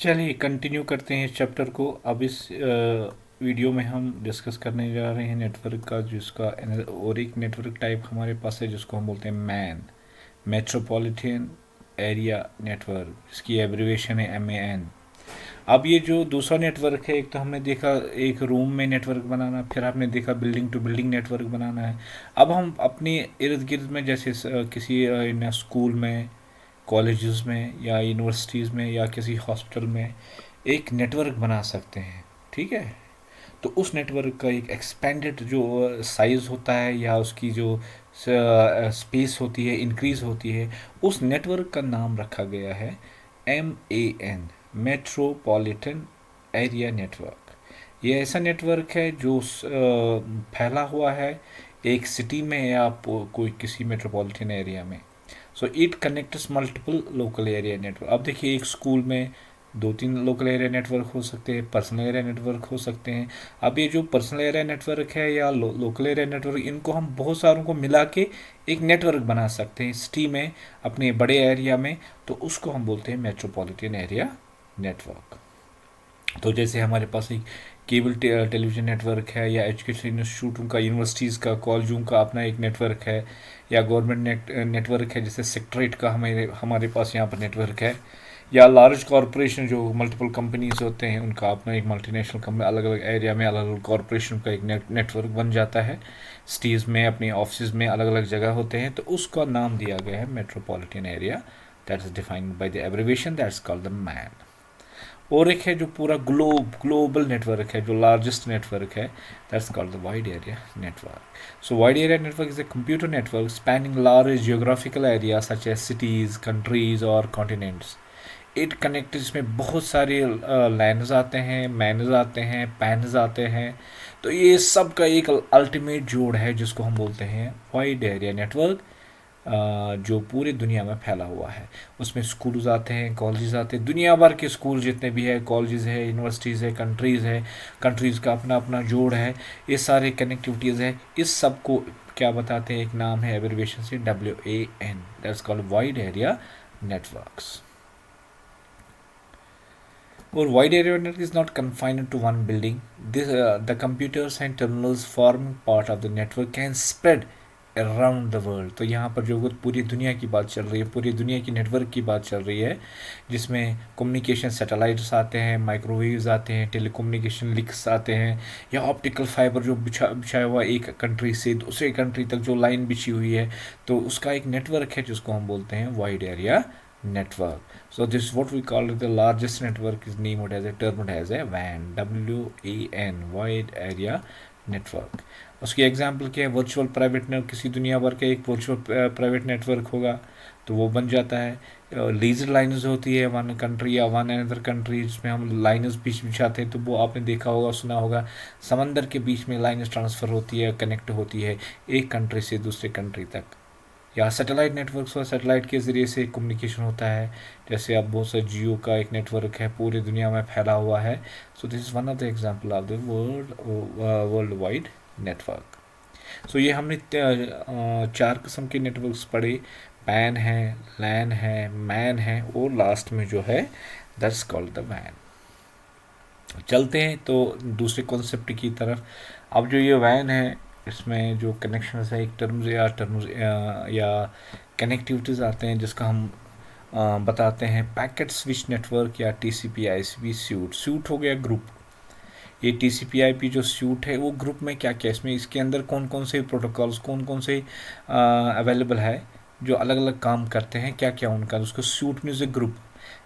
चलिए कंटिन्यू करते हैं इस चैप्टर को। अब इस वीडियो में हम डिस्कस करने जा रहे हैं नेटवर्क का, जिसका और एक नेटवर्क टाइप हमारे पास है जिसको हम बोलते हैं मैन, मेट्रोपॉलिटन एरिया नेटवर्क, जिसकी एब्रीवेशन है MAN। अब ये जो दूसरा नेटवर्क है, एक तो हमने देखा एक रूम में नेटवर्क बनाना, फिर आपने देखा बिल्डिंग टू बिल्डिंग नेटवर्क बनाना है। अब हम अपने इर्द गिर्द में जैसे किसी स्कूल में, कॉलेजेस में या यूनिवर्सिटीज़ में या किसी हॉस्पिटल में एक नेटवर्क बना सकते हैं। ठीक है, तो उस नेटवर्क का एक एक्सपेंडेड जो साइज़ होता है या उसकी जो स्पेस होती है इंक्रीज़ होती है, उस नेटवर्क का नाम रखा गया है MAN, मेट्रोपॉलिटन एरिया नेटवर्क। ये ऐसा नेटवर्क है जो फैला हुआ है एक सिटी में या कोई किसी मेट्रोपॉलिटन एरिया में। So it connects multiple local area network. अब देखिए, एक स्कूल में दो तीन लोकल एरिया नेटवर्क हो सकते हैं, पर्सनल एरिया नेटवर्क हो सकते हैं। अब ये जो पर्सनल एरिया नेटवर्क है या लोकल एरिया नेटवर्क, इनको हम बहुत सारों को मिला के एक नेटवर्क बना सकते हैं सिटी में, अपने बड़े एरिया में। तो उसको हम बोलते हैं मेट्रोपॉलिटन एरिया नेटवर्क। तो जैसे हमारे पास एक केबल टेलीविज़न नेटवर्क है, या एजुकेशन इंस्टीट्यूटों का, यूनिवर्सिटीज़ का, कॉलेजों का अपना एक नेटवर्क है, या गवर्नमेंट नेटवर्क है जैसे सेक्ट्रेट का हमारे हमारे पास यहाँ पर नेटवर्क है, या लार्ज कॉरपोरेशन जो मल्टीपल कंपनीज होते हैं उनका अपना एक मल्टीनेशनल कंपनी, अलग अलग एरिया में अलग अलग कॉरपोरेशन का एक नेटवर्क बन जाता है। सिटीज़ में अपने ऑफिस में अलग अलग जगह होते हैं, तो उसका नाम दिया गया है metropolitan area. That is defined by the abbreviation that's called the MAN. और एक है जो पूरा ग्लोबल नेटवर्क है, जो लार्जेस्ट नेटवर्क है, that's called the wide area network. So wide area network is a computer network spanning large geographical area such as cities, countries और continents. It connect, इसमें बहुत सारे लाइन्स आते हैं, मैनस आते हैं, पैनस आते हैं। तो ये सब का एक अल्टीमेट जोड़ है जिसको हम बोलते हैं वाइड एरिया नेटवर्क, जो पूरी दुनिया में फैला हुआ है। उसमें स्कूल्स आते हैं, कॉलेजेस आते हैं, दुनिया भर के स्कूल जितने भी है, कॉलेजेस है, यूनिवर्सिटीज़ है, कंट्रीज़ का अपना अपना जोड़ है। ये सारे कनेक्टिविटीज़ है, इस सब को क्या बताते हैं, एक नाम है एब्रिविएशन से WAN, that's called wide area networks. और wide area network is not confined to one building. The computers and terminals forming part of the network can spread around the world. तो यहाँ पर जो पूरी दुनिया की बात चल रही है, पूरी दुनिया की नेटवर्क की बात चल रही है, जिसमें कम्युनिकेशन सैटेलाइट्स आते हैं, माइक्रोवेव्स आते हैं, टेलीकम्युनिकेशन लिंक्स आते हैं, या ऑप्टिकल फाइबर जो बिछाया हुआ एक कंट्री से दूसरे कंट्री तक जो लाइन बिछी हुई है, तो उसका एक नेटवर्क है जिसको हम बोलते हैं wide area network. So this is what we call it, the largest network is named as a termed as a WAN, WAN, wide area network. उसकी एग्जाम्पल क्या है, वर्चुअल प्राइवेट नेटवर्क। किसी दुनिया भर का एक वर्चुअल प्राइवेट नेटवर्क होगा तो वो बन जाता है। लीजर लाइन्स होती है वन कंट्री या वन अनदर कंट्री, जिसमें हम लाइन्स बीच बिछाते हैं, तो वो आपने देखा होगा, सुना होगा, समंदर के बीच में लाइन्स ट्रांसफ़र होती है, कनेक्ट होती है एक कंट्री से दूसरे कंट्री तक। या सैटेलाइट नेटवर्क्स और सैटेलाइट के ज़रिए से कम्युनिकेशन होता है, जैसे अब बहुत सा जियो का एक नेटवर्क है, पूरी दुनिया में फैला हुआ है। So this is one of the example of the world wide network. So ये हमने चार किस्म के नेटवर्क्स पढ़े, पैन है, लैन है, मैन है, और लास्ट में जो है दैट्स कॉल्ड द वैन। चलते हैं तो दूसरे कॉन्सेप्ट की तरफ। अब जो ये वैन है, इसमें जो कनेक्शन है, एक टर्म्स या कनेक्टिविटीज़ आते हैं, जिसका हम बताते हैं पैकेट स्विच नेटवर्क या TCP/IP सूट। सूट हो गया ग्रुप। ये TCP/IP जो सूट है वो ग्रुप में क्या क्या, इसमें इसके अंदर कौन कौन से प्रोटोकॉल्स, कौन कौन से अवेलेबल है जो अलग अलग काम करते हैं, क्या क्या उनका, उसको सूट मीन्स ए ग्रुप।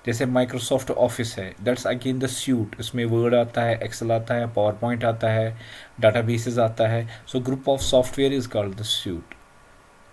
जैसे माइक्रोसॉफ्ट ऑफिस है, दैट्स अगेन द सूट। इसमें वर्ड आता है, एक्सेल आता है, पावर पॉइंट आता है, डाटाबेसेस आता है। So group of software is called the suit.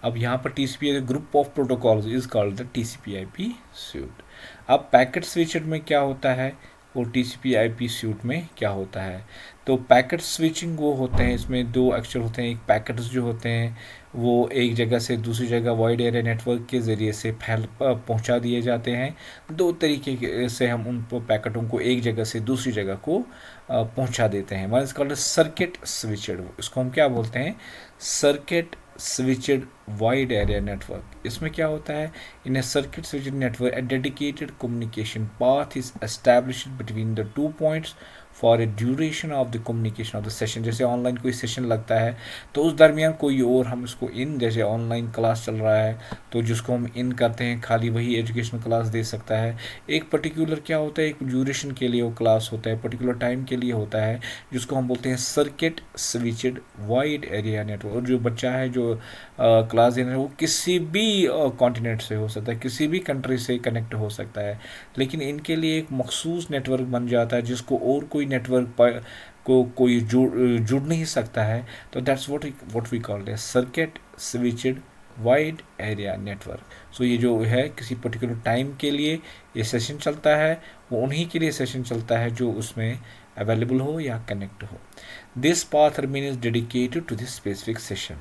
अब यहाँ पर TCP group of protocols is called the TCP/IP suit. अब पैकेट स्विचर में क्या होता है और TCP/IP सूट में क्या होता है, तो पैकेट स्विचिंग वो होते हैं, इसमें दो अक्षर होते हैं। एक पैकेट्स जो होते हैं वो एक जगह से दूसरी जगह वाइड एरिया नेटवर्क के ज़रिए से पहुंचा दिए जाते हैं। दो तरीके से हम उन पैकेटों को एक जगह से दूसरी जगह को पहुंचा देते हैं। One is called circuit switched, इसको हम क्या बोलते हैं, circuit switched wide area network. इसमें क्या होता है, in a circuit switched network a dedicated communication path is established between the two points for a duration of the communication of the session. जैसे ऑनलाइन कोई सेशन लगता है तो उस दरमियान कोई और हम इसको इन, जैसे ऑनलाइन क्लास चल रहा है तो जिसको हम इन करते हैं खाली वही एजुकेशनल क्लास दे सकता है। एक पर्टिकुलर क्या होता है, एक ड्यूरेशन के लिए वो क्लास होता है, पर्टिकुलर टाइम के लिए होता है, जिसको हम बोलते हैं circuit switched wide area network. और जो बच्चा है जो क्लास देना है वो किसी भी कॉन्टिनेंट से हो सकता है, किसी भी कंट्री से कनेक्ट हो सकता है, लेकिन इनके लिए एक मखसूस नेटवर्क बन जाता है जिसको और कोई नेटवर्क को कोई जुड़ नहीं सकता है। तो दैट्स व्हाट वी कॉल्ड है circuit switched wide area network. So ये जो है किसी पर्टिकुलर टाइम के लिए ये सेशन चलता है, वो उन्हीं के लिए सेशन चलता है जो उसमें अवेलेबल हो या कनेक्ट हो। This path remains dedicated to this specific session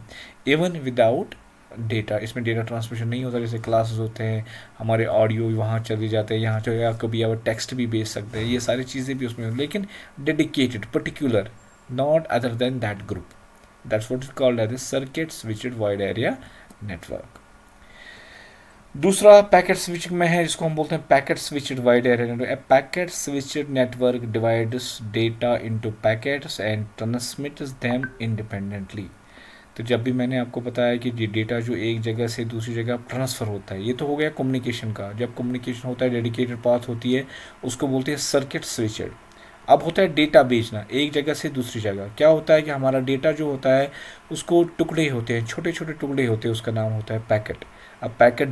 even without data. इसमें डेटा ट्रांसमिशन नहीं होता, जैसे क्लासेस होते हैं हमारे ऑडियो वहाँ चले जाते हैं, यहाँ चले, या कभी आप टेक्स्ट भी भेज सकते हैं, ये सारी चीज़ें भी उसमें, लेकिन dedicated particular, not other than that group. That's what is called as circuit switched wide area network. दूसरा पैकेट स्विचिंग में है जिसको हम बोलते हैं packet switched wide area network. Packet switched network divides data into packets and transmits them independently. तो जब भी मैंने आपको बताया कि डेटा जो एक जगह से दूसरी जगह ट्रांसफ़र होता है, ये तो हो गया कम्युनिकेशन का। जब कम्युनिकेशन होता है डेडिकेटेड पाथ होती है, उसको बोलते हैं सर्किट स्विचड। अब होता है डेटा भेजना एक जगह से दूसरी जगह। क्या होता है कि हमारा डेटा जो होता है उसको टुकड़े होते हैं, छोटे छोटे टुकड़े होते हैं, उसका नाम होता है पैकेट। अब पैकेट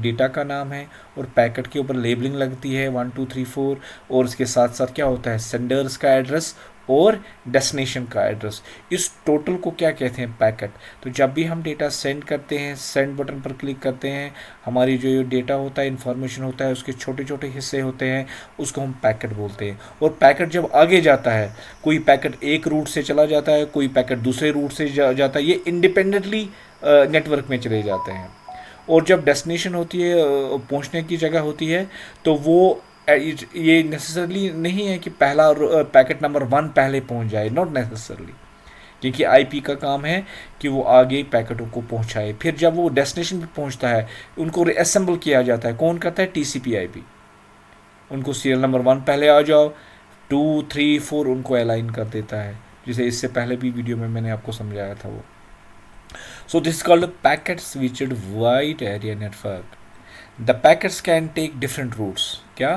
डेटा का नाम है और पैकेट के ऊपर लेबलिंग लगती है 1 2 3 4, और इसके साथ साथ क्या होता है सेंडर्स का एड्रेस और डेस्टिनेशन का एड्रेस। इस टोटल को क्या कहते हैं पैकेट। तो जब भी हम डेटा सेंड करते हैं, सेंड बटन पर क्लिक करते हैं, हमारी जो डेटा होता है, इन्फॉर्मेशन होता है, उसके छोटे छोटे हिस्से होते हैं, उसको हम पैकेट बोलते हैं। और पैकेट जब आगे जाता है, कोई पैकेट एक रूट से चला जाता है, कोई पैकेट दूसरे रूट से जाता है, ये इंडिपेंडेंटली नेटवर्क में चले जाते हैं। और जब डेस्टिनेशन होती है, पहुंचने की जगह होती है, तो वो ये नेसेसरली नहीं है कि पहला पैकेट नंबर 1 पहले पहुंच जाए, नॉट नेसेसरली, क्योंकि आईपी का काम है कि वो आगे पैकेटों को पहुंचाए। फिर जब वो डेस्टिनेशन पे पहुंचता है, उनको रीअसेंबल किया जाता है। कौन करता है, टीसीपी आईपी। उनको सीरियल नंबर 1 पहले आ जाओ, 2 3 4 उनको अलाइन कर देता है, जिसे इससे पहले भी वीडियो में मैंने आपको समझाया था वो। So this is called a packet switched wide area network. The packets can take different routes, क्या,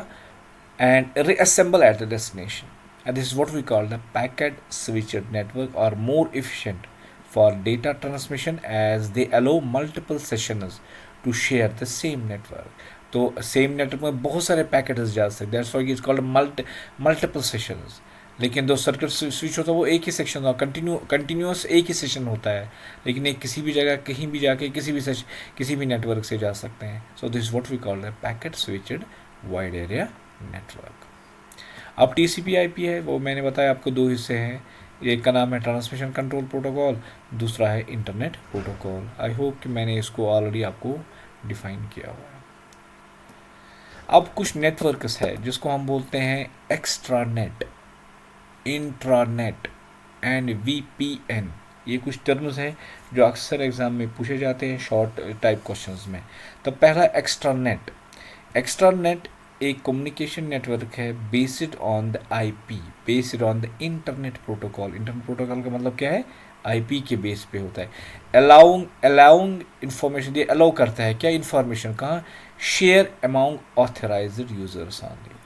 and reassemble at the destination. And this is what we call the packet switched network, are more efficient for data transmission as they allow multiple sessions to share the same network. तो same network में बहुत सारे packets जा सकते हैं, that's why it's called multiple sessions. लेकिन जो circuit switch होता है वो एक ही सेक्शन होता है, कंटिन्यूस एक ही सेशन होता है, लेकिन एक किसी भी जगह कहीं भी जाके किसी भी नेटवर्क से जा सकते हैं। So this what we call the packet switched wide area network. अब टीसीपी आईपी है, वो मैंने बताया आपको 2 हिस्से हैं, एक का नाम है ट्रांसमिशन कंट्रोल प्रोटोकॉल, दूसरा है इंटरनेट प्रोटोकॉल। आई होप कि मैंने इसको ऑलरेडी आपको डिफाइन किया हुआ है। अब कुछ नेटवर्क्स है जिसको हम बोलते हैं extra net, intranet and VPN. ये कुछ टर्म्स हैं जो अक्सर एग्जाम में पूछे जाते हैं शॉर्ट टाइप क्वेश्चंस में। तो पहला एक्स्ट्रा नेट। एक्स्ट्रा नेट एक कम्युनिकेशन नेटवर्क है based on the IP, based on the internet protocol. Internet protocol का मतलब क्या है, आईपी के बेस पे होता है। अलाउंग इंफॉर्मेशन, ये अलाउ करता है क्या, इंफॉर्मेशन का share among authorised users only.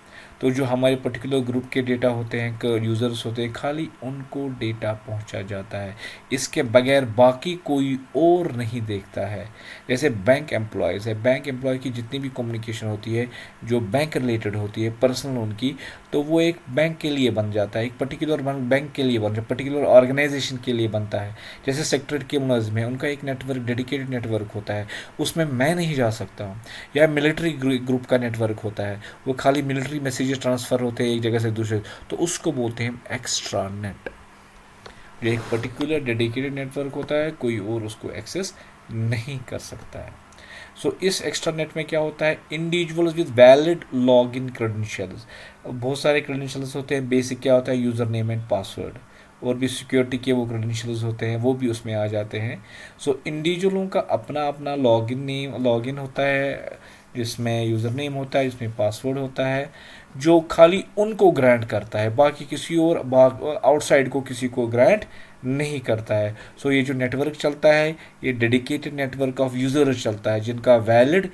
तो जो हमारे पर्टिकुलर ग्रुप के डेटा होते हैं, यूज़र्स होते हैं, खाली उनको डेटा पहुंचा जाता है, इसके बगैर बाकी कोई और नहीं देखता है। जैसे बैंक एम्प्लॉयज़ है, बैंक एम्प्लॉय की जितनी भी कम्युनिकेशन होती है जो बैंक रिलेटेड होती है पर्सनल उनकी, तो वो एक बैंक के लिए बन जाता है, एक पर्टिकुलर बैंक के लिए बन जाता है, पर्टिकुलर ऑर्गेनाइजेशन के लिए बनता है। जैसे सेक्रेटरी के मुलाजिम है, उनका एक नेटवर्क, डेडिकेटेड नेटवर्क होता है, उसमें मैं नहीं जा सकता हूँ। या मिलिट्री ग्रुप का नेटवर्क होता है, वो खाली मिलिट्री मैसेजेस ट्रांसफ़र होते हैं एक जगह से दूसरे, तो उसको बोलते हैं एक्स्ट्रा नेट। जो एक पर्टिकुलर डेडिकेटेड नेटवर्क होता है, कोई और उसको एक्सेस नहीं कर सकता है। सो इस एक्स्ट्रा नेट में क्या होता है, individuals with valid login credentials. बहुत सारे क्रेडेंशियल्स होते हैं। बेसिक क्या होता है, यूज़र नेम एंड पासवर्ड, और भी सिक्योरिटी के वो क्रेडेंशियल्स होते हैं वो भी उसमें आ जाते हैं। सो इंडिविजुअलों का अपना अपना लॉगिन होता है, जिसमें यूज़र नेम होता है, जिसमें पासवर्ड होता है, जो खाली उनको ग्रांट करता है, बाकी किसी और आउटसाइड को किसी को ग्रांट नहीं करता है। सो ये जो नेटवर्क चलता है ये डेडिकेटेड नेटवर्क ऑफ यूज़र्स चलता है, जिनका वैलिड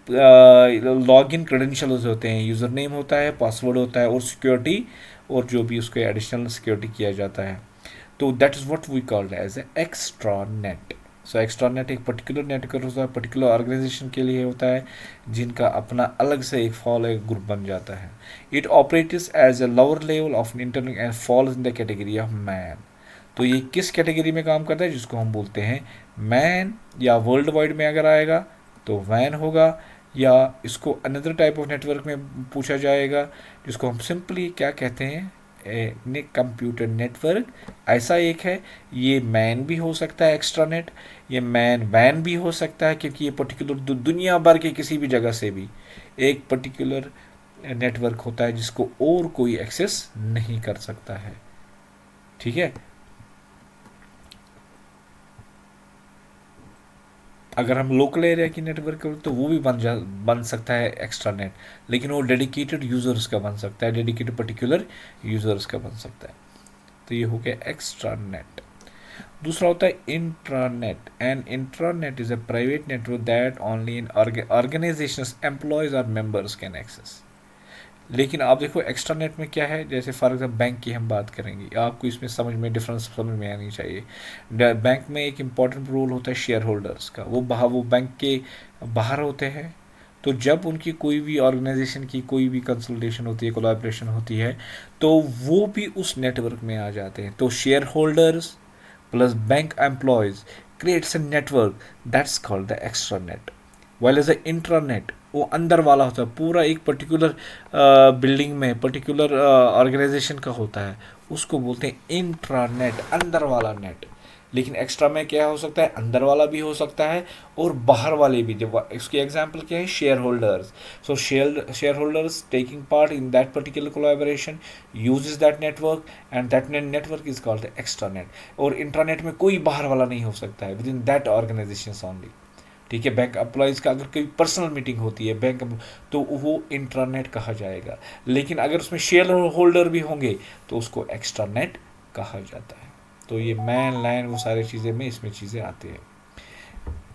लॉगिन क्रेडेंशियल्स होते हैं, यूज़र नेम होता है, पासवर्ड होता है और सिक्योरिटी और जो भी उसको एडिशनल सिक्योरिटी किया जाता है। तो that is what we called as a extra net. So extra net एक पर्टिकुलर नेटवर्क होता है, पर्टिकुलर ऑर्गेनाइजेशन के लिए होता है, जिनका अपना अलग से एक ग्रुप बन जाता है। It operates as a lower level of internet and falls in the category of MAN. तो ये किस कैटेगरी में काम करता है, जिसको हम बोलते हैं मैन, या वर्ल्ड वाइड में अगर आएगा तो वैन होगा, या इसको अनदर टाइप ऑफ नेटवर्क में पूछा जाएगा जिसको हम सिंपली क्या कहते हैं, कंप्यूटर नेटवर्क ऐसा एक है। ये मैन भी हो सकता है एक्स्ट्रा नेट, ये मैन वैन भी हो सकता है, क्योंकि ये पर्टिकुलर दुनिया भर के किसी भी जगह से भी एक पर्टिकुलर नेटवर्क होता है जिसको और कोई एक्सेस नहीं कर सकता है। ठीक है, अगर हम लोकल एरिया की नेटवर्क करें तो वो भी बन सकता है एक्स्ट्रा नेट, लेकिन वो डेडिकेटेड यूज़र्स का बन सकता है, डेडिकेटेड पर्टिकुलर यूज़र्स का बन सकता है। तो ये हो गया एक्स्ट्रा नेट। दूसरा होता है intranet. And intranet is a private network that only in organisations employees और मेंबर्स कैन एक्सेस। लेकिन आप देखो एक्स्ट्रा नेट में क्या है, जैसे फॉर एग्जाम्पल बैंक की हम बात करेंगे, आपको इसमें डिफरेंस समझ में आनी चाहिए। बैंक में एक इम्पॉर्टेंट रोल होता है शेयर होल्डर्स का, वो बैंक के बाहर होते हैं। तो जब उनकी कोई भी ऑर्गेनाइजेशन की कोई भी कंसल्टेशन होती है, कोलैबोरेशन होती है, तो वो भी उस नेटवर्क में आ जाते हैं। तो share holders plus bank employees creates a network that's called the extra net. While as a intranet वो अंदर वाला होता है, पूरा एक पर्टिकुलर बिल्डिंग में पर्टिकुलर ऑर्गेनाइजेशन का होता है, उसको बोलते हैं इंट्रानेट, अंदर वाला नेट। लेकिन एक्स्ट्रा में क्या हो सकता है, अंदर वाला भी हो सकता है और बाहर वाले भी। जब इसकी एग्जांपल क्या है, share holders. So share holders taking part in that particular collaboration uses that network, and that network is called extra net. और इंट्रानेट में कोई बाहर वाला नहीं हो सकता है, within that organization only. ठीक है, बैंक एम्प्लॉयज़ का अगर कोई पर्सनल मीटिंग होती है बैंक, तो वो इंट्रानेट कहा जाएगा। लेकिन अगर उसमें शेयर होल्डर भी होंगे तो उसको एक्स्ट्रा नेट कहा जाता है। तो ये मैन लाइन वो सारी चीज़ें में इसमें चीज़ें आती हैं।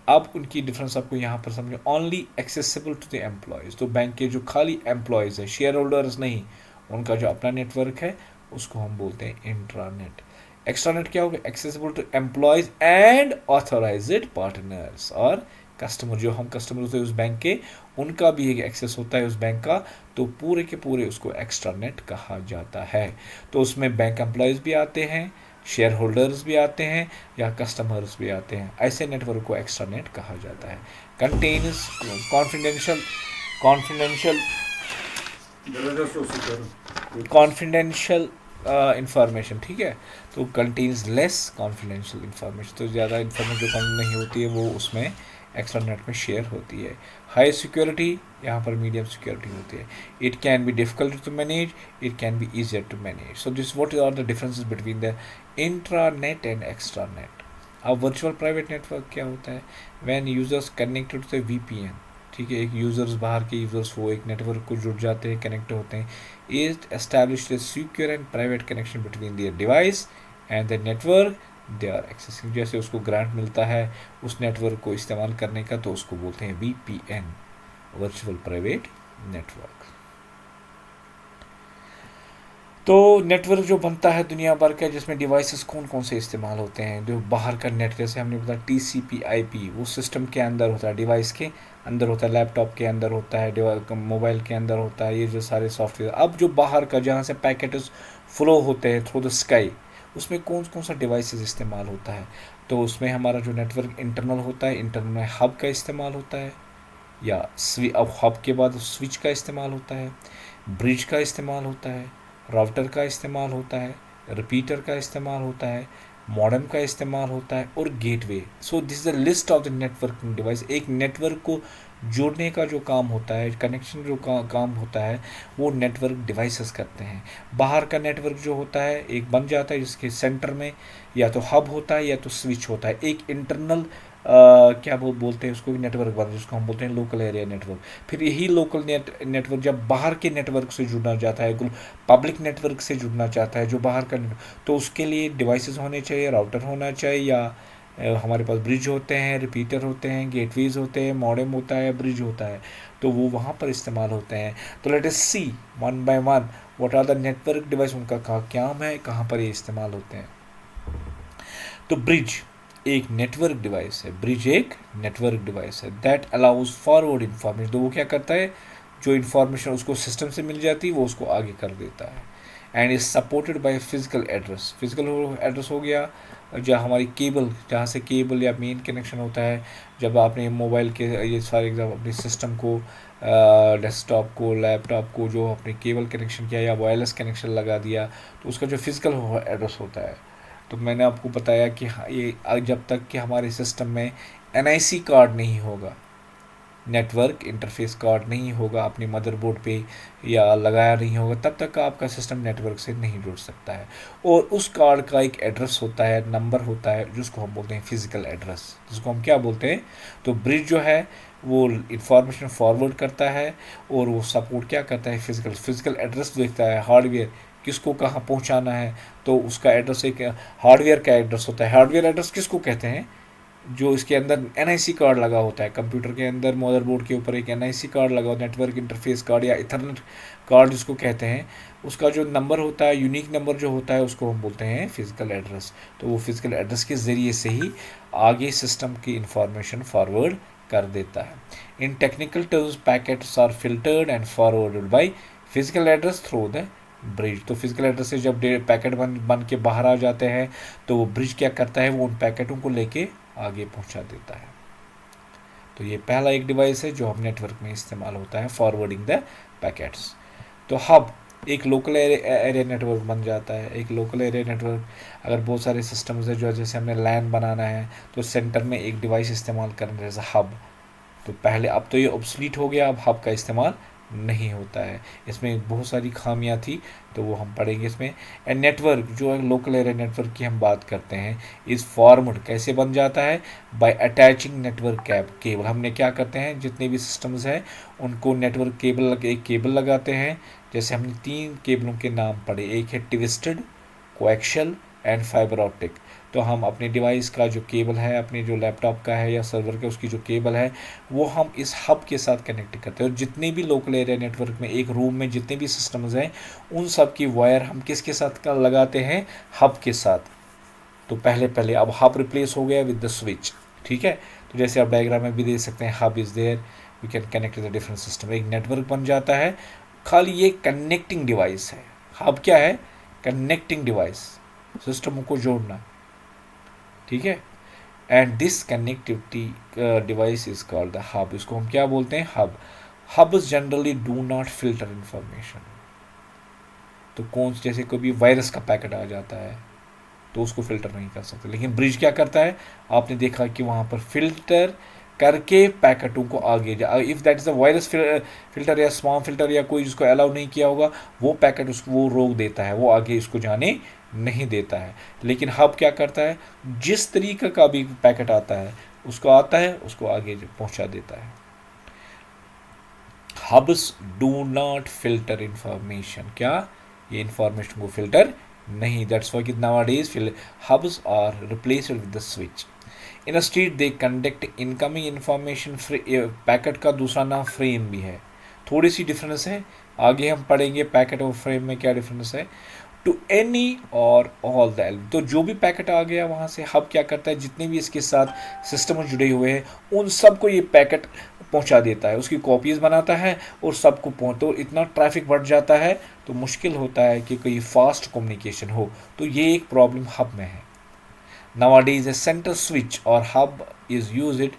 अब उनकी डिफरेंस आपको यहाँ पर समझो। Only accessible to the employees, तो बैंक के जो खाली एम्प्लॉयज़ है, शेयर होल्डर्स नहीं, उनका जो अपना नेटवर्क है उसको हम बोलते हैं इंट्रानेट। एक्स्ट्रानेट क्या होगा, accessible to employees and authorized partners और कस्टमर। जो हम कस्टमर होते हैं उस बैंक के, उनका भी एक एक्सेस होता है उस बैंक का, तो पूरे के पूरे उसको एक्स्ट्रा नेट कहा जाता है। तो उसमें बैंक एम्प्लॉयज़ भी आते हैं, शेयर होल्डर्स भी आते हैं, या कस्टमर्स भी आते हैं। ऐसे नेटवर्क को एक्स्ट्रा नेट कहा जाता है। Contains confidential confidential confidential information. ठीक है, तो कंटेन्स लेस कॉन्फिडेंशियल इंफॉर्मेशन, तो ज़्यादा इंफॉर्मेशन जो नहीं होती है वो उसमें एक्स्ट्रा नेट में शेयर होती है। हाई सिक्योरिटी, यहाँ पर मीडियम सिक्योरिटी होती है। It can be difficult to manage, it can be easier to manage. So this what are the differences between the intra net and extra net. अब virtual private network क्या होता है, when users connected to the VPN। ठीक है, एक users बाहर के users वो एक नेटवर्क को जुड़ जाते हैं, कनेक्ट होते हैं। Is established a secure and private connection between their device and the network they are accessing. जैसे उसको ग्रांट मिलता है उस नेटवर्क को इस्तेमाल करने का, तो उसको बोलते हैं VPN, वर्चुअल प्राइवेट नेटवर्क। तो नेटवर्क जो बनता है दुनिया भर का, जिसमें डिवाइसेस कौन कौन से इस्तेमाल होते हैं, जो बाहर का नेट, जैसे हमने बताया TCP/IP, वो सिस्टम के अंदर होता है, डिवाइस के अंदर होता है, लैपटॉप के अंदर होता है, मोबाइल के अंदर होता है, ये जो सारे सॉफ्टवेयर। अब जो बाहर का, जहाँ से पैकेट्स फ्लो होते हैं थ्रू द स्काई, उसमें कौन कौन सा डिवाइसेस इस्तेमाल होता है। तो उसमें हमारा जो नेटवर्क इंटरनल होता है, इंटरनल में हब का इस्तेमाल होता है, या अब हब के बाद स्विच का इस्तेमाल होता है, ब्रिज का इस्तेमाल होता है, राउटर का इस्तेमाल होता है, रिपीटर का इस्तेमाल होता है, मॉडेम का इस्तेमाल होता है और gateway. So this is the list of the networking device. एक नेटवर्क को जोड़ने का जो काम होता है, कनेक्शन जो काम होता है, वो नेटवर्क डिवाइसेस करते हैं। बाहर का नेटवर्क जो होता है एक बन जाता है जिसके सेंटर में या तो हब होता है या तो स्विच होता है। एक इंटरनल क्या वो बोलते हैं उसको, नेटवर्क बन जिसको हम बोलते हैं लोकल एरिया नेटवर्क। फिर यही लोकल नेटवर्क जब बाहर के नेटवर्क से जुड़ना चाहता है, पब्लिक नेटवर्क से जुड़ना चाहता है जो बाहर का, तो उसके लिए डिवाइसेस होने चाहिए, राउटर होना चाहिए, या हमारे पास ब्रिज होते हैं, रिपीटर होते हैं, गेटवेज होते हैं, मॉडेम होता है, ब्रिज होता है, तो वो वहाँ पर इस्तेमाल होते हैं। तो let us see one by one what are the network device, उनका क्या है, कहाँ पर ये इस्तेमाल होते हैं। तो ब्रिज एक नेटवर्क डिवाइस है, ब्रिज एक नेटवर्क डिवाइस है दैट अलाउज फॉरवर्ड इन्फॉर्मेशन। तो वो क्या करता है, जो इन्फॉर्मेशन उसको सिस्टम से मिल जाती है वो उसको आगे कर देता है। And is supported by physical address. Physical address हो गया जहाँ हमारी केबल, जहाँ से केबल या मेन कनेक्शन होता है, जब आपने मोबाइल के ये सारे एग्जाम अपने सिस्टम को, डेस्कटॉप को, लैपटॉप को जो अपने केबल कनेक्शन किया या वायरलेस कनेक्शन लगा दिया, तो उसका जो फिजिकल एड्रेस होता है। तो मैंने आपको बताया कि ये जब तक कि हमारे सिस्टम में एनआईसी कार्ड नहीं होगा, नेटवर्क इंटरफेस कार्ड नहीं होगा अपने मदरबोर्ड पे या लगाया नहीं होगा, तब तक आपका सिस्टम नेटवर्क से नहीं जुड़ सकता है। और उस कार्ड का एक एड्रेस होता है, नंबर होता है, जिसको हम बोलते हैं फिजिकल एड्रेस, जिसको हम क्या बोलते हैं। तो ब्रिज जो है वो इंफॉर्मेशन फॉरवर्ड करता है और वो सपोर्ट क्या करता है, फिजिकल एड्रेस देखता है, हार्डवेयर किसको कहाँ पहुँचाना है, तो उसका एड्रेस एक हार्डवेयर का एड्रेस होता है। हार्डवेयर एड्रेस किसको कहते हैं, जो इसके अंदर एनआईसी कार्ड लगा होता है, कंप्यूटर के अंदर मदरबोर्ड के ऊपर एक एनआईसी कार्ड लगा होता है, नेटवर्क इंटरफेस कार्ड या इथरनेट कार्ड जिसको कहते हैं, उसका जो नंबर होता है, यूनिक नंबर जो होता है, उसको हम बोलते हैं फिजिकल एड्रेस। तो वो फिजिकल एड्रेस के ज़रिए से ही आगे सिस्टम की इंफॉर्मेशन फॉरवर्ड कर देता है। In technical terms packets are filtered and forwarded by physical address through the bridge. तो फिजिकल एड्रेस से जब पैकेट बन के बाहर आ जाते हैं, तो वो ब्रिज क्या करता है, वो उन पैकेटों को लेके आगे पहुंचा देता है। तो ये पहला एक डिवाइस है जो हम नेटवर्क में इस्तेमाल होता है, फॉरवर्डिंग द पैकेट्स। तो हब एक लोकल एरिया नेटवर्क बन जाता है। एक लोकल एरिया नेटवर्क, अगर बहुत सारे सिस्टम्स है जो, जैसे हमने लैन बनाना है, तो सेंटर में एक डिवाइस इस्तेमाल करना, जैसे हब। तो पहले, अब तो ये ऑब्सलीट हो गया, अब हब का इस्तेमाल नहीं होता है। इसमें बहुत सारी खामियां थी, तो वो हम पढ़ेंगे इसमें। एंड नेटवर्क जो है लोकल एरिया नेटवर्क की हम बात करते हैं, इस फॉर्मड कैसे बन जाता है, बाय अटैचिंग नेटवर्क केबल। हमने क्या करते हैं, जितने भी सिस्टम्स हैं उनको नेटवर्क केबल, एक केबल लगाते हैं। जैसे हमने 3 केबलों के नाम पढ़े, एक है twisted, coaxial and fibre optic. तो हम अपने डिवाइस का जो केबल है, अपने जो लैपटॉप का है या सर्वर का, उसकी जो केबल है, वो हम इस हब के साथ कनेक्ट करते हैं। और जितने भी लोकल एरिया नेटवर्क में एक रूम में जितने भी सिस्टम्स हैं, उन सब की वायर हम किसके साथ लगाते हैं, हब के साथ। तो पहले अब हब रिप्लेस हो गया विद द स्विच, ठीक है। तो जैसे आप डायग्राम में भी देख सकते हैं, hub is there, we can connect the different system, एक नेटवर्क बन जाता है। खाली ये कनेक्टिंग डिवाइस है। हब क्या है, कनेक्टिंग डिवाइस, सिस्टमों को जोड़ना, ठीक है। And this connectivity device is called the hub. इसको हम क्या बोलते हैं, hub. Hubs generally do not filter information. तो कौन, जैसे कोई भी वायरस का पैकेट आ जाता है तो उसको फिल्टर नहीं कर सकते, लेकिन ब्रिज क्या करता है, आपने देखा कि वहाँ पर फिल्टर करके पैकेटों को आगे जा, if that is a virus filter या स्पैम फिल्टर या कोई जिसको अलाउ नहीं किया होगा, वो पैकेट उसको वो रोक देता है, वो आगे इसको जाने नहीं देता है। लेकिन हब क्या करता है, जिस तरीके का भी पैकेट आता है उसको उसको आगे पहुंचा देता है। Hubs do not filter information, क्या ये इंफॉर्मेशन को फिल्टर नहीं, that's why nowadays hubs are replaced with the switch. In street they conduct incoming information. Packet का दूसरा नाम फ्रेम भी है, थोड़ी सी डिफरेंस है, आगे हम पढ़ेंगे पैकेट और फ्रेम में क्या डिफरेंस है। टू एनी और ऑल द एलिमेंट, तो जो भी पैकेट आ गया वहाँ से हब क्या करता है, जितने भी इसके साथ सिस्टम जुड़े हुए हैं उन सबको ये पैकेट पहुँचा देता है, उसकी कॉपीज़ बनाता है और सबको तो इतना ट्रैफिक बढ़ जाता है तो मुश्किल होता है कि कोई फास्ट कम्युनिकेशन हो। तो ये एक प्रॉब्लम हब में है। Nowadays, a center switch or hub is used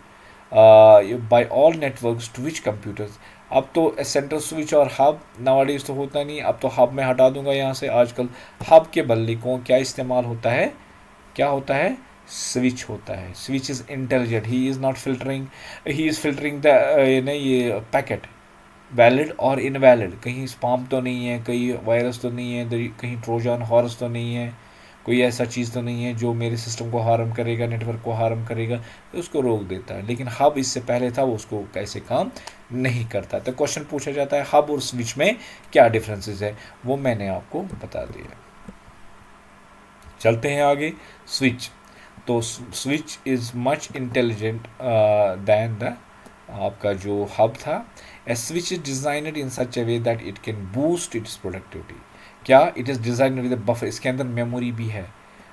by all networks to which computers. अब तो सेंटर स्विच और हब nowadays तो होता नहीं, अब तो हब में हटा दूंगा यहाँ से। आजकल हब के बदले को क्या इस्तेमाल होता है, क्या होता है, स्विच होता है। Switch is intelligent, he is not filtering, he is filtering the ये पैकेट वैलिड और इनवैलिड, कहीं स्पैम तो नहीं है, कहीं वायरस तो नहीं है, कहीं ट्रोजन हॉर्स तो नहीं है, कोई ऐसा चीज़ तो नहीं है जो मेरे सिस्टम को हार्म करेगा, नेटवर्क को हार्म करेगा, तो उसको रोक देता है। लेकिन हब इससे पहले था, वो उसको कैसे काम नहीं करता। तो क्वेश्चन पूछा जाता है हब और स्विच में क्या डिफरेंसेस है, वो मैंने आपको बता दिया। चलते हैं आगे। स्विच, तो switch is much intelligent than the आपका जो हब था। A switch is designed in such a way that it can boost its productivity. क्या it is design with buffer, इसके अंदर मेमोरी भी है।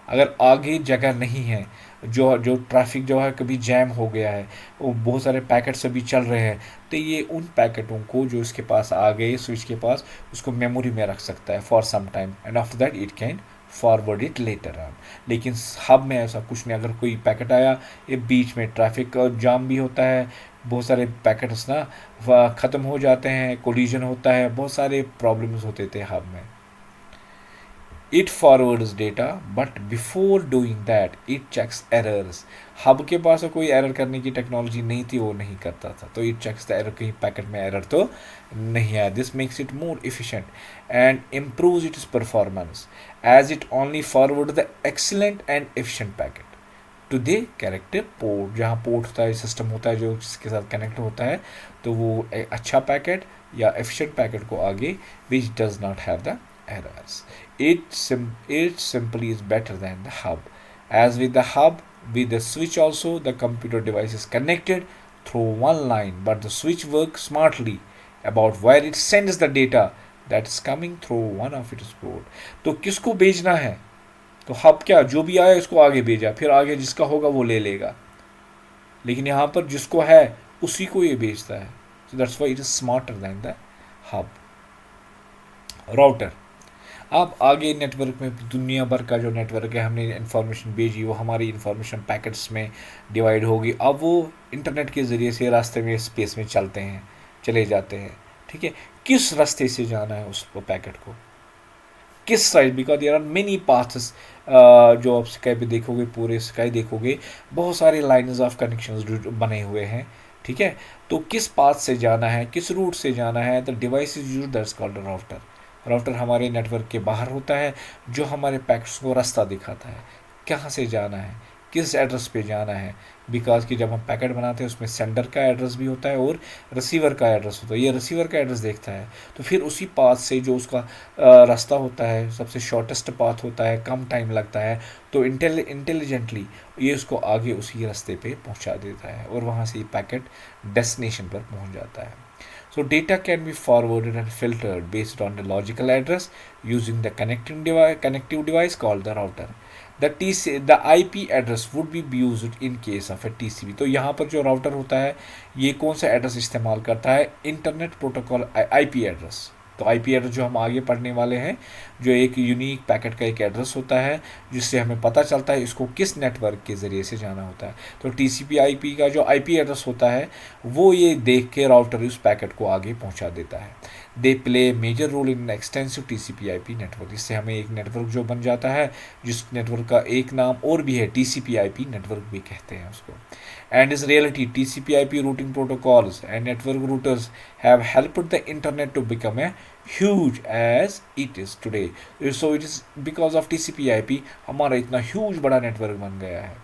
अगर आगे जगह नहीं है, जो जो ट्रैफिक जो है कभी जैम हो गया है, वो बहुत सारे पैकेट्स अभी चल रहे हैं, तो ये उन पैकेटों को जो इसके पास आ गए स्विच के पास, उसको मेमोरी में रख सकता है for some time, and after that it can forward it later on. लेकिन हब में ऐसा कुछ नहीं, अगर कोई पैकेट आया, ये बीच में ट्रैफिक जाम भी होता है, बहुत सारे पैकेट्स ना ख़त्म हो जाते हैं, कोलिजन होता है, बहुत सारे प्रॉब्लम्स होते थे हब में। It forwards data but before doing that it checks errors. Hub के पास कोई एरर करने की टेक्नोलॉजी नहीं थी, वो नहीं करता था, तो इट चेक्स द एरर, कहीं पैकेट में एरर तो नहीं आया। This makes it more efficient and improves its performance as it only forward the excellent and efficient packet to the character port. जहाँ पोर्ट होता है, सिस्टम होता है जो जिसके साथ कनेक्ट होता है, तो वो अच्छा पैकेट या एफिशिएंट पैकेट को आगे, which does not have the errors. It simply is better than the hub. As with the hub, with the switch also, the computer device is connected through one line, but the switch works smartly about where it sends the data that is coming through one of its port. तो किसको भेजना है, तो hub क्या, जो भी आया इसको आगे भेजा, फिर आगे जिसका होगा वो ले लेगा, लेकिन यहाँ पर जिसको है उसी को ये भेजता है। So that's why it is smarter than the hub. Router, अब आगे नेटवर्क में दुनिया भर का जो नेटवर्क है, हमने इन्फॉर्मेशन भेजी, वो हमारी इन्फॉर्मेशन पैकेट्स में डिवाइड होगी। अब वो इंटरनेट के ज़रिए से रास्ते में, स्पेस में चले जाते हैं। ठीक है, किस रास्ते से जाना है उस पैकेट को, किस side, because there are many paths. जो आप स्काई पे देखोगे, पूरे स्काई देखोगे, बहुत सारे लाइन्स ऑफ कनेक्शंस बने हुए हैं। ठीक है, तो किस पाथ से जाना है, किस रूट से जाना है, the device is used that's called router. Router हमारे नेटवर्क के बाहर होता है, जो हमारे पैकेट्स को रास्ता दिखाता है, कहाँ से जाना है, किस एड्रेस पे जाना है। बिकॉज कि जब हम पैकेट बनाते हैं उसमें सेंडर का एड्रेस भी होता है और रिसीवर का एड्रेस होता है, ये रिसीवर का एड्रेस देखता है, तो फिर उसी पाथ से जो उसका रास्ता होता है, सबसे शॉर्टेस्ट पाथ होता है, कम टाइम लगता है, तो इंटेलिजेंटली ये उसको आगे उसी रास्ते पे पहुंचा देता है, और वहाँ से ये पैकेट डेस्टिनेशन पर पहुंच जाता है। So data can be forwarded and filtered based on the logical address using the connective device called the router. The IP address would be used in case of a TCP. तो यहाँ पर जो router होता है, ये कौन सा address इस्तेमाल करता है, इंटरनेट प्रोटोकॉल IP एड्रेस। तो IP एड्रेस जो हम आगे पढ़ने वाले हैं, जो एक यूनिक पैकेट का एक एड्रेस होता है, जिससे हमें पता चलता है इसको किस नेटवर्क के ज़रिए से जाना होता है। तो TCP/IP का जो IP एड्रेस होता है, वो ये देख के राउटर उस पैकेट को आगे पहुंचा देता है। They play major role in extensive TCP/IP network. इससे हमें एक नेटवर्क जो बन जाता है, जिस नेटवर्क का एक नाम और भी है, TCP/IP नेटवर्क भी कहते हैं उसको। And in reality, TCP/IP routing protocols and network routers have helped the internet to become a huge as it is today. So it is because of TCP/IP हमारा इतना huge बड़ा नेटवर्क बन गया है।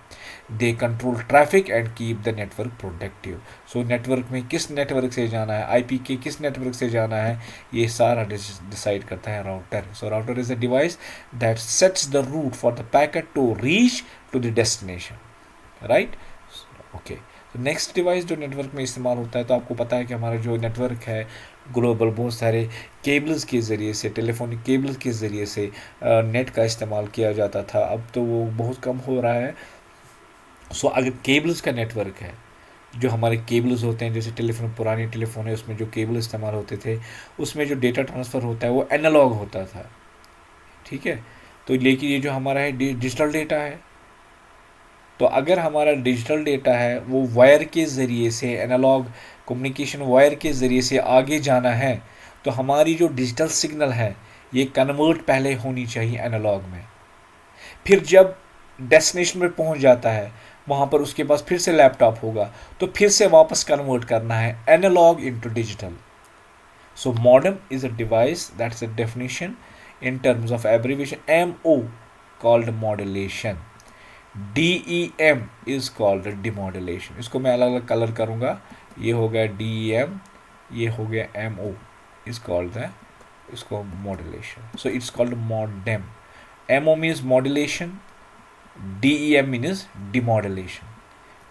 They control traffic and keep the network productive. So network में किस network से जाना है, IP के किस नेटवर्क से जाना है, ये सारा डिसाइड करता है router. So router is a device that sets the route for the packet to reach to the destination, right? Okay, तो नेक्स्ट डिवाइस जो नेटवर्क में इस्तेमाल होता है, तो आपको पता है कि हमारा जो नेटवर्क है ग्लोबल, बहुत सारे केबल्स के ज़रिए से, टेलीफोनिक केबल्स के ज़रिए से नेट का इस्तेमाल किया जाता था। अब तो वो बहुत कम हो रहा है। सो अगर केबल्स का नेटवर्क है, जो हमारे केबल्स होते हैं, जैसे टेलीफोन, पुराने टेलीफोन है, उसमें जो केबल इस्तेमाल होते थे, उसमें जो डेटा ट्रांसफ़र होता है वो एनालॉग होता था। ठीक है, तो लेकिन ये जो हमारा है डिजिटल डेटा है, तो अगर हमारा डिजिटल डेटा है वो वायर के ज़रिए से, एनालॉग कम्युनिकेशन वायर के ज़रिए से आगे जाना है, तो हमारी जो डिजिटल सिग्नल है ये कन्वर्ट पहले होनी चाहिए एनालॉग में। फिर जब डेस्टिनेशन पर पहुंच जाता है, वहां पर उसके पास फिर से लैपटॉप होगा, तो फिर से वापस कन्वर्ट करना है analog into digital. So modem is a device, that's a definition in terms of abbreviation. MO called modulation. DEM is called demodulation. इसको मैं अलग अलग कलर करूँगा. ये हो गया DEM, ये हो गया MO is called the इसको modulation. So it's called modem. MO means modulation, DEM means demodulation.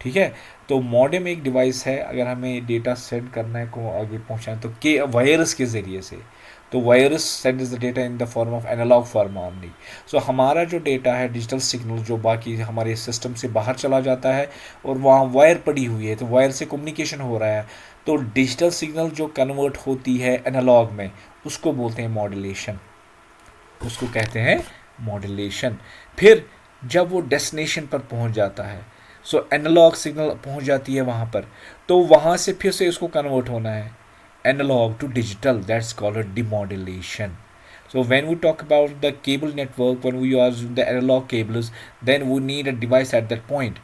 ठीक है. तो मॉडेम एक डिवाइस है, अगर हमें डेटा सेंड करना है को आगे पहुंचाना तो के वायरस के ज़रिए से, तो wires sends the data in the form of analog form only. So हमारा जो डेटा है डिजिटल सिग्नल जो बाकी हमारे सिस्टम से बाहर चला जाता है और वहाँ वायर पड़ी हुई है, तो वायर से कम्युनिकेशन हो रहा है, तो डिजिटल सिग्नल जो कन्वर्ट होती है एनालॉग में उसको बोलते हैं मॉड्यूलेशन, उसको कहते हैं मॉड्यूलेशन. फिर जब वो डेस्टिनेशन पर पहुंच जाता है, सो एनालॉग सिग्नल पहुंच जाती है वहाँ पर, तो वहाँ से फिर से इसको कन्वर्ट होना है analog to digital, that's called demodulation. So when we talk about the cable network, when we are using the analog cables, then we need a device at that point,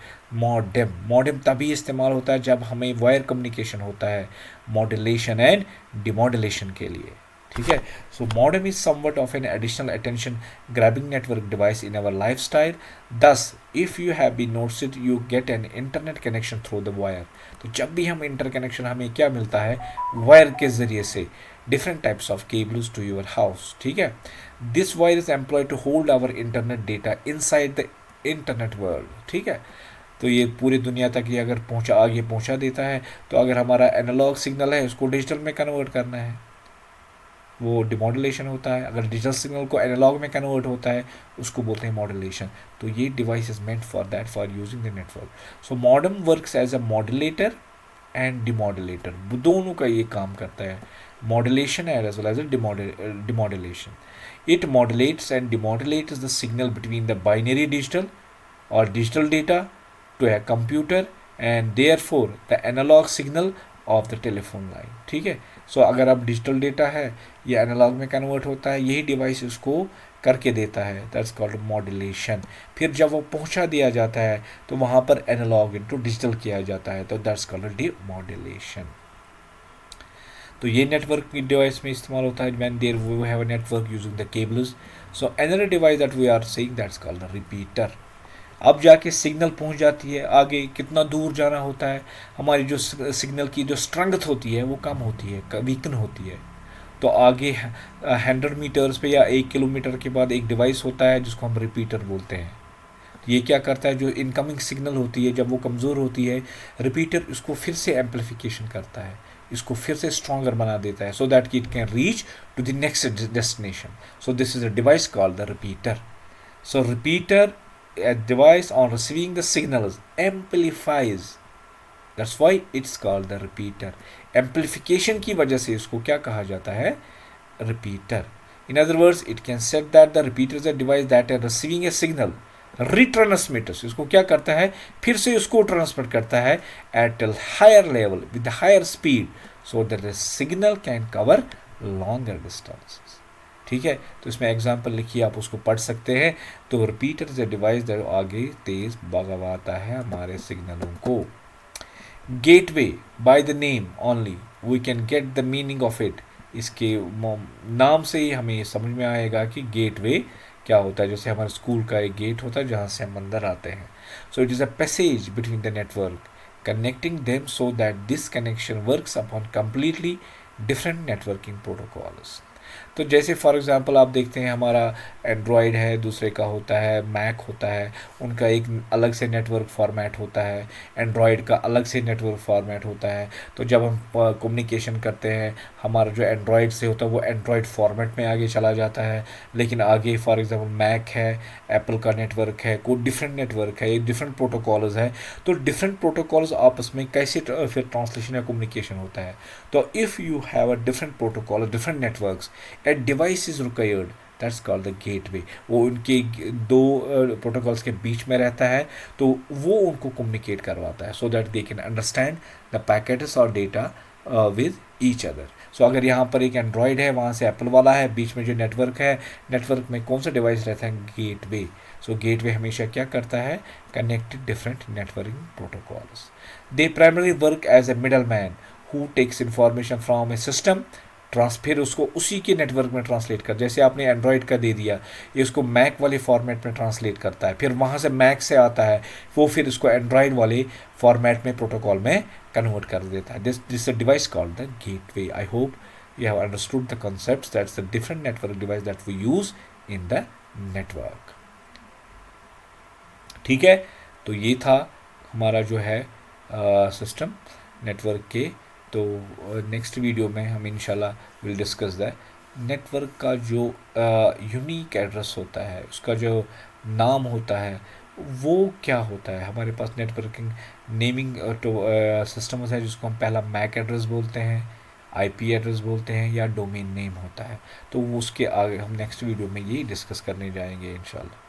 modem. Modem तभी इस्तेमाल होता है जब हमें wire communication होता है modulation and demodulation के लिए. ठीक है. So modem is somewhat of an additional attention grabbing network device in our life style. Thus if you have been noticed you get an internet connection through the wire. तो जब भी हम inter connection हमें क्या मिलता है wire के ज़रिए से, different types of cables to your house. ठीक है. This wire is employed to hold our internet data inside the internet world. ठीक है. तो ये पूरी दुनिया तक ये अगर आगे पहुंचा देता है, तो अगर हमारा एनालॉग सिग्नल है उसको डिजिटल में कन्वर्ट करना है, वो डिमॉड्यूलेशन होता है. अगर डिजिटल सिग्नल को एनालॉग में कन्वर्ट होता है उसको बोलते हैं मॉड्यूलेशन. तो ये device is meant for that, for using the network. So modem works as a modulator and demodulator, दोनों का ये काम करता है, modulation as well as a demodulation. It modulates and demodulates the signal between the binary digital or digital data to a computer and therefore the analog signal of the telephone line. ठीक है. सो अगर अब digital data है ये analogue में convert होता है, यही डिवाइस उसको करके देता है, दैट्स कॉल्ड मॉड्यूलेशन. फिर जब वो पहुंचा दिया जाता है तो वहाँ पर एनालॉग इनटू डिजिटल किया जाता है, तो दैट्स कॉल्ड डिमॉड्यूलेशन. तो ये नेटवर्क की डिवाइस में इस्तेमाल होता है when there we have a network using the cables. So another device that we are saying that's called the repeater. अब जाके सिग्नल पहुंच जाती है, आगे कितना दूर जाना होता है, हमारी जो सिग्नल की जो स्ट्रेंथ होती है वो कम होती है, वीकन होती है. तो आगे 100 मीटर्स पे या 1 किलोमीटर के बाद एक डिवाइस होता है जिसको हम रिपीटर बोलते हैं. ये क्या करता है, जो इनकमिंग सिग्नल होती है जब वो कमज़ोर होती है, रिपीटर इसको फिर से एम्पलीफिकेशन करता है, इसको फिर से स्ट्रॉन्गर बना देता है, so that it can reach to the next destination. So this is a device called the repeater. So repeater a device on receiving the signals amplifies, that's why it's called the repeater. Amplification की वजह से इसको क्या कहा जाता है, repeater. In other words, it can set that the repeater is a device that is receiving a signal, retransmitters इसको क्या करता है, फिर से इसको ट्रांसमिट करता है at a higher level with a higher speed so that the signal can cover longer distances. ठीक है. तो इसमें एग्जाम्पल लिखिए, आप उसको पढ़ सकते हैं. तो रिपीटर इज अ डिवाइस जो आगे तेज भगवाता है हमारे सिग्नलों को. Gateway by the name only we can get the meaning of it. इसके नाम से ही हमें समझ में आएगा कि गेटवे क्या होता है. जैसे हमारे स्कूल का एक गेट होता है जहाँ से हम अंदर आते हैं. So it is a passage between the network connecting them so that this connection works upon completely different networking protocols. तो जैसे फॉर एग्ज़ाम्पल आप देखते हैं हमारा एंड्रॉयड है, दूसरे का होता है मैक होता है, उनका एक अलग से नेटवर्क फॉर्मेट होता है, एंड्रॉयड का अलग से नेटवर्क फॉर्मेट होता है. तो जब हम कम्युनिकेशन करते हैं हमारा जो एंड्रॉयड से होता है वो एंड्रॉयड फॉर्मेट में आगे चला जाता है. लेकिन आगे फॉर एग्ज़ाम्पल मैक है, एप्पल का नेटवर्क है, कोई डिफरेंट नेटवर्क है, डिफरेंट प्रोटोकॉल्स है. तो डिफरेंट प्रोटोकॉल्स आपस में कैसे फिर ट्रांसलेशन या कम्युनिकेशन होता है. तो if you have a different protocol, different networks, a device is required, that's called the gateway. वो उनके दो प्रोटोकॉल्स के बीच में रहता है, तो वो उनको कम्युनिकेट करवाता है so that they can understand the packets or data with each other. सो अगर यहाँ पर एक एंड्रॉयड है, वहाँ से एप्पल वाला है, बीच में जो नेटवर्क है, नेटवर्क में कौन सा डिवाइस रहता है, गेटवे। सो गेटवे हमेशा क्या करता है, connected different networking protocols. They primary work as a middle man who takes information from a system, फिर उसको उसी के नेटवर्क में ट्रांसलेट कर, जैसे आपने एंड्रॉयड का दे दिया, ये उसको मैक वाले फॉर्मेट में ट्रांसलेट करता है, फिर वहाँ से मैक से आता है, वो फिर इसको एंड्रॉयड वाले फॉर्मेट में प्रोटोकॉल में कन्वर्ट कर देता है। This a device called the gateway. I hope you have understood the concepts. That's the different network device that we use in the network. ठीक है, तो ये था हमारा जो है सिस्टम नेटवर्क के। तो नेक्स्ट वीडियो में हम इंशाल्लाह विल डिस्कस द नेटवर्क का जो यूनिक एड्रेस होता है, उसका जो नाम होता है वो क्या होता है। हमारे पास नेटवर्किंग नेमिंग तो सिस्टम है जिसको हम पहला मैक एड्रेस बोलते हैं, आईपी एड्रेस बोलते हैं, या डोमेन नेम होता है। तो उसके आगे हम नेक्स्ट वीडियो में ये डिस्कस करने जाएंगे इंशाल्लाह।